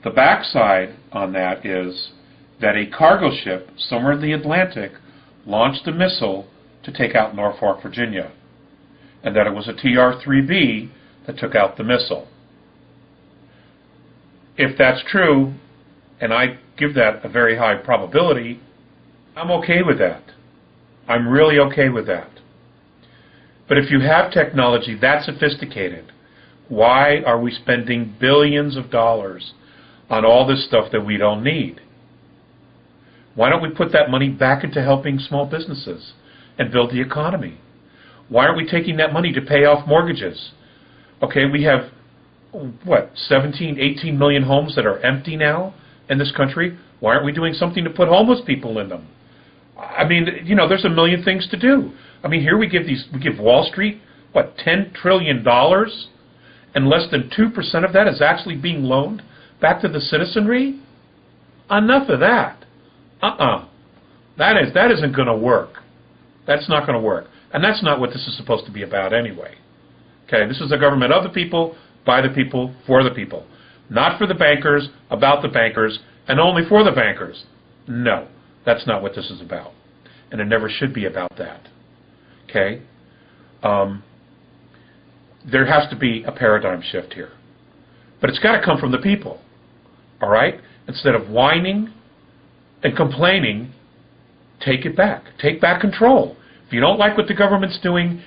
The backside on that is that a cargo ship somewhere in the Atlantic launched a missile to take out Norfolk, Virginia, and that it was a TR-3B that took out the missile. If that's true, and I give that a very high probability, I'm okay with that. I'm really okay with that. But if you have technology that sophisticated, why are we spending billions of dollars on all this stuff that we don't need? Why don't we put that money back into helping small businesses and build the economy? Why aren't we taking that money to pay off mortgages? Okay, we have, 17, 18 million homes that are empty now in this country. Why aren't we doing something to put homeless people in them? I mean, there's a million things to do. I mean, here we give Wall Street, $10 trillion, and less than 2% of that is actually being loaned back to the citizenry? Enough of that. That isn't going to work. That's not going to work. And that's not what this is supposed to be about anyway. Okay, this is a government of the people, by the people, for the people. Not for the bankers, about the bankers, and only for the bankers. No, that's not what this is about. And it never should be about that. Okay? There has to be a paradigm shift here. But it's got to come from the people. All right? Instead of whining and complaining, take it back. Take back control. If you don't like what the government's doing,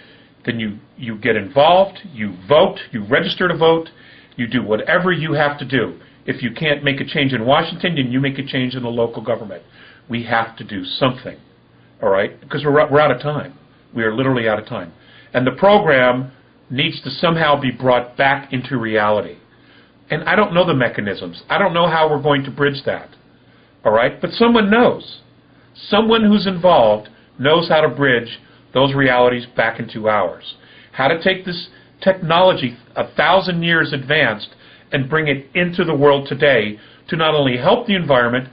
then you get involved, you vote, you register to vote, you do whatever you have to do. If you can't make a change in Washington, then you make a change in the local government. We have to do something, all right? Because we're out of time. We are literally out of time. And the program needs to somehow be brought back into reality. And I don't know the mechanisms. I don't know how we're going to bridge that, all right? But someone knows. Someone who's involved knows how to bridge those realities back into ours. How to take this technology 1,000 years advanced and bring it into the world today to not only help the environment,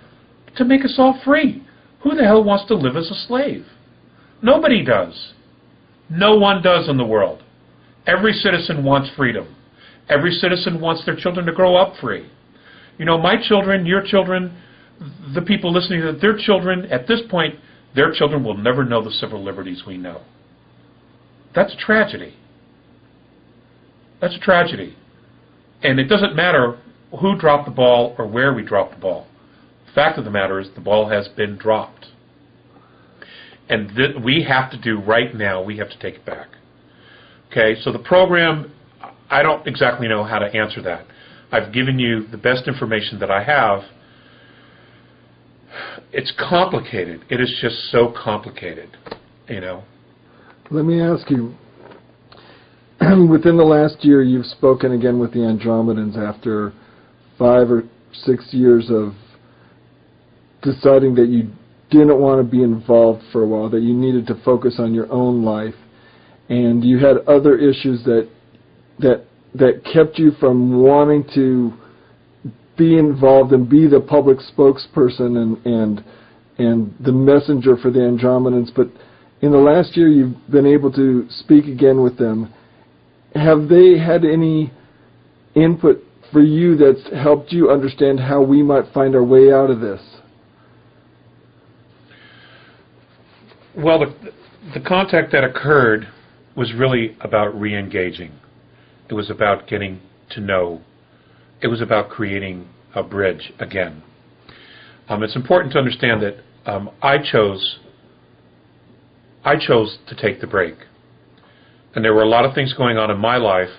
but to make us all free. Who the hell wants to live as a slave? Nobody does. No one does in the world. Every citizen wants freedom. Every citizen wants their children to grow up free. My children, your children, the people listening to their children, at this point, their children will never know the civil liberties we know. That's a tragedy. That's a tragedy. And it doesn't matter who dropped the ball or where we dropped the ball. The fact of the matter is the ball has been dropped. And we have to do right now, we have to take it back. Okay, so the program, I don't exactly know how to answer that. I've given you the best information that I have. It's complicated. It is just so complicated, Let me ask you, within the last year, you've spoken again with the Andromedans after 5 or 6 years of deciding that you didn't want to be involved for a while, that you needed to focus on your own life, and you had other issues that kept you from wanting to be involved and be the public spokesperson and the messenger for the Andromedans. But in the last year, you've been able to speak again with them. Have they had any input for you that's helped you understand how we might find our way out of this? Well, the contact that occurred was really about re-engaging. It was about getting to know. It was about creating a bridge again. It's important to understand that I chose to take the break. And there were a lot of things going on in my life,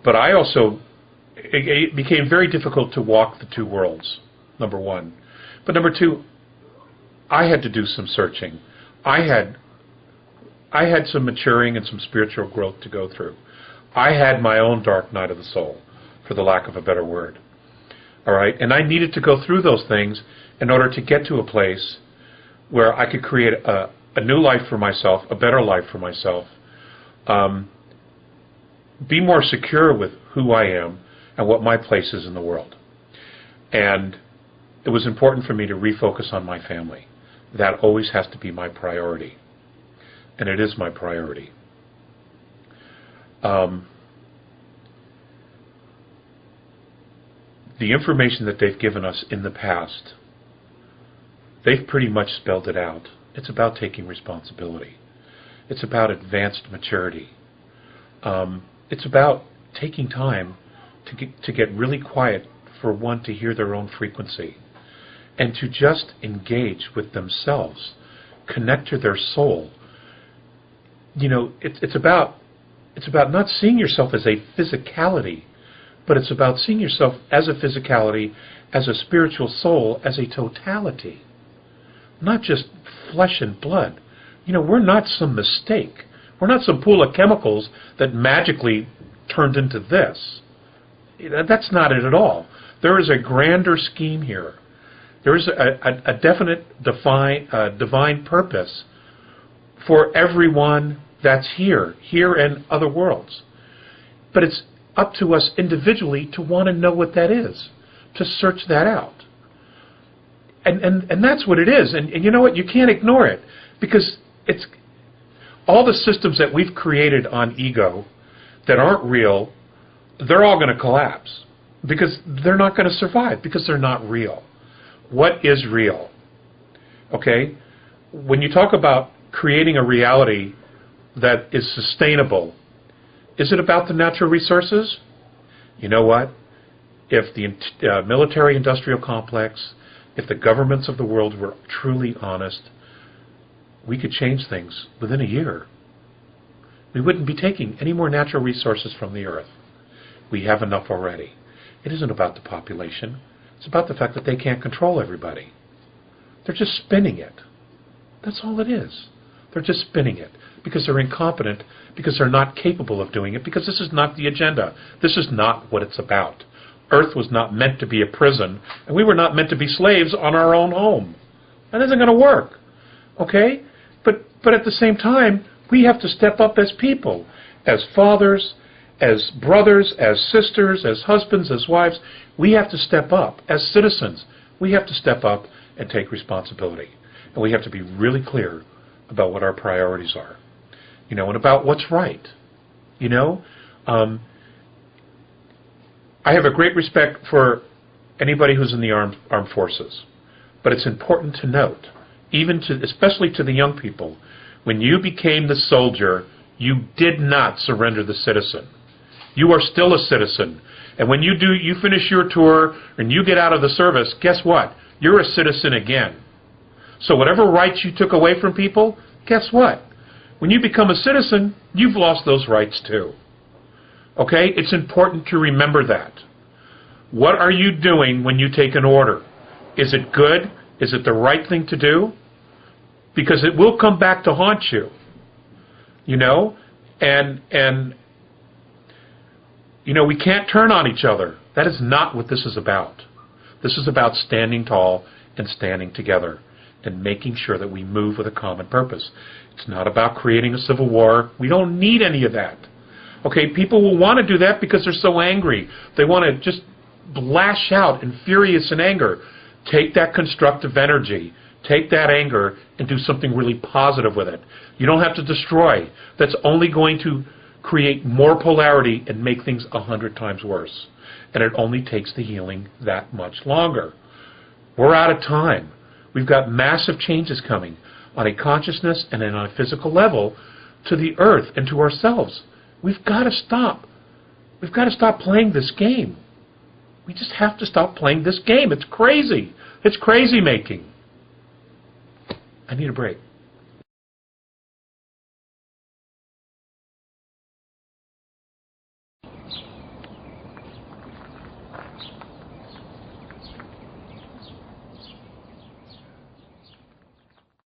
but it became very difficult to walk the two worlds, number one. But number two, I had to do some searching. I had some maturing and some spiritual growth to go through. I had my own dark night of the soul, for the lack of a better word. All right? And I needed to go through those things in order to get to a place where I could create a new life for myself, a better life for myself, be more secure with who I am and what my place is in the world. And it was important for me to refocus on my family. That always has to be my priority. And it is my priority. the information that they've given us in the past, they've pretty much spelled it out. It's about taking responsibility. It's about advanced maturity. It's about taking time to get really quiet, for one, to hear their own frequency, and to just engage with themselves, connect to their soul. You know, it's about not seeing yourself as a physicality, but it's about seeing yourself as a physicality, as a spiritual soul, as a totality, not just flesh and blood. You know, we're not some mistake. We're not some pool of chemicals that magically turned into this. That's not it at all. There is a grander scheme here. There is a definite divine purpose for everyone that's here and other worlds. But it's up to us individually to want to know what that is, to search that out. And that's what it is. And you know what? You can't ignore it, because it's all the systems that we've created on ego that aren't real. They're all going to collapse, because they're not going to survive, because they're not real. What is real? Okay? When you talk about creating a reality that is sustainable, is it about the natural resources? You know what? If the military-industrial complex, if the governments of the world were truly honest, we could change things within a year. We wouldn't be taking any more natural resources from the earth. We have enough already. It isn't about the population. It's about the fact that they can't control everybody. They're just spinning it. That's all it is. They're just spinning it because they're incompetent, because they're not capable of doing it, because this is not the agenda. This is not what it's about. Earth was not meant to be a prison, and we were not meant to be slaves on our own home. That isn't going to work. Okay? But at the same time, we have to step up as people, as fathers, as brothers, as sisters, as husbands, as wives. We have to step up as citizens. We have to step up and take responsibility. And we have to be really clear about what our priorities are, you know, and about what's right. You know, I have a great respect for anybody who's in the armed forces, but it's important to note, especially to the young people, when you became the soldier, you did not surrender the citizen. You are still a citizen. And when you finish your tour and you get out of the service, guess what? You're a citizen again. So whatever rights you took away from people, guess what? When you become a citizen, you've lost those rights too. Okay? It's important to remember that. What are you doing when you take an order? Is it good? Is it the right thing to do? Because it will come back to haunt you. You know? And you know, we can't turn on each other. That is not what this is about. This is about standing tall and standing together and making sure that we move with a common purpose. It's not about creating a civil war. We don't need any of that. Okay, people will want to do that because they're so angry. They want to just lash out in furious and anger. Take that constructive energy, take that anger, and do something really positive with it. You don't have to destroy. That's only going to create more polarity and make things 100 times worse. And it only takes the healing that much longer. We're out of time. We've got massive changes coming on a consciousness and on a physical level to the earth and to ourselves. We've got to stop. We've got to stop playing this game. We just have to stop playing this game. It's crazy. It's crazy making. I need a break.